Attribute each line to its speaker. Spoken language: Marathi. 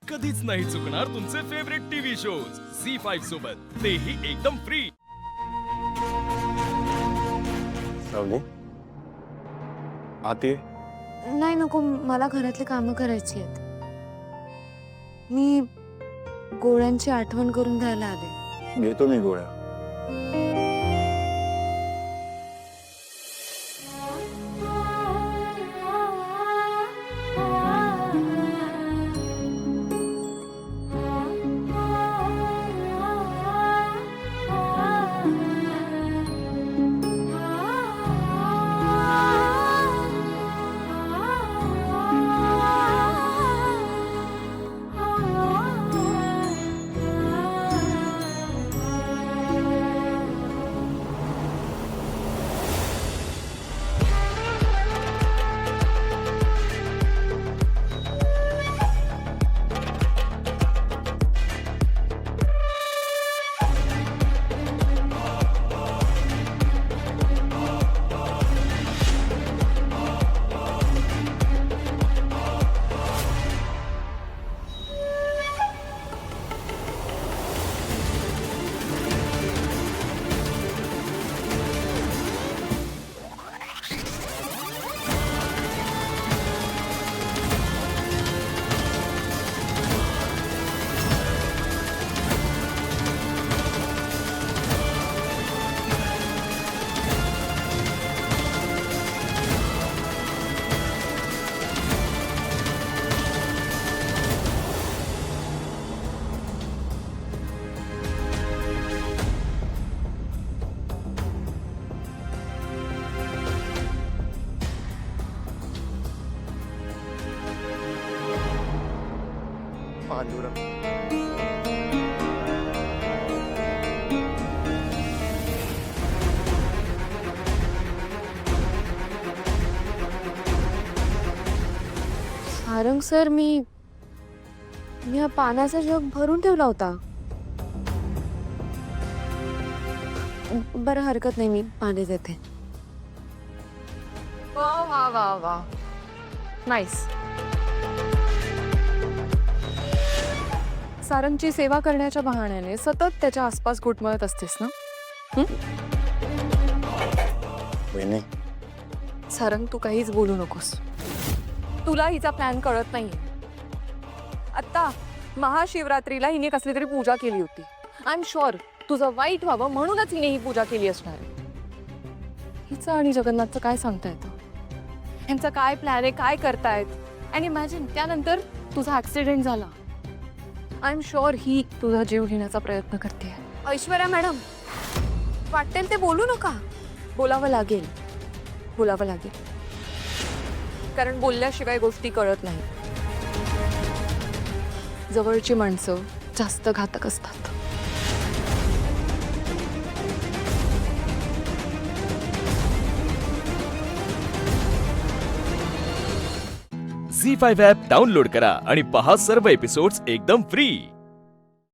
Speaker 1: कधीच नाही चुकणार तुमचे फेवरेट टीव्ही शोज झी5 सोबत, तेही एकदम फ्री।
Speaker 2: सावली आते
Speaker 3: नाही नको, मला घरातली कामं करायची आहेत। मी गोळ्यांची आठवण करून द्यायला आले।
Speaker 2: घेतो मी गोळ्या। पांडुरंग
Speaker 3: सारंग सर, मी हा पाण्याचा जग भरून ठेवला होता। बरं, हरकत नाही, मी पाणी देते।
Speaker 4: वा वा वा वा, नाईस। सारंगची सेवा करण्याच्या बहाण्याने सतत त्याच्या आसपास घुटमळत असतेस ना?
Speaker 2: वहिनी,
Speaker 4: सारंग, तू काहीच बोलू नकोस। तुला हिचा प्लॅन कळत नाहीये। आता महाशिवरात्रीला हिने कसली तरी पूजा केली होती। आय एम शुअर तुझं वाईट व्हावं म्हणूनच हिने ही पूजा केली असणार आहे। हिचं आणि जगन्नाथचं काय सांगता येतं? ह्यांचा काय प्लॅन आहे, काय करतायत? अँड इमॅजिन, त्यानंतर तुझा ऍक्सिडेंट झाला। आय एम शुअर ही तुझा जीव घेण्याचा प्रयत्न करते।
Speaker 3: ऐश्वर्या मॅडम, वाटेल ते बोलू नका।
Speaker 4: बोलावं लागेल, बोलावं लागेल, कारण बोलल्याशिवाय गोष्टी कळत नाही। जवळची माणसं जास्त घातक असतात।
Speaker 1: झी5 ॲप डाउनलोड करा आणि पहा सर्व एपिसोड्स एकदम फ्री।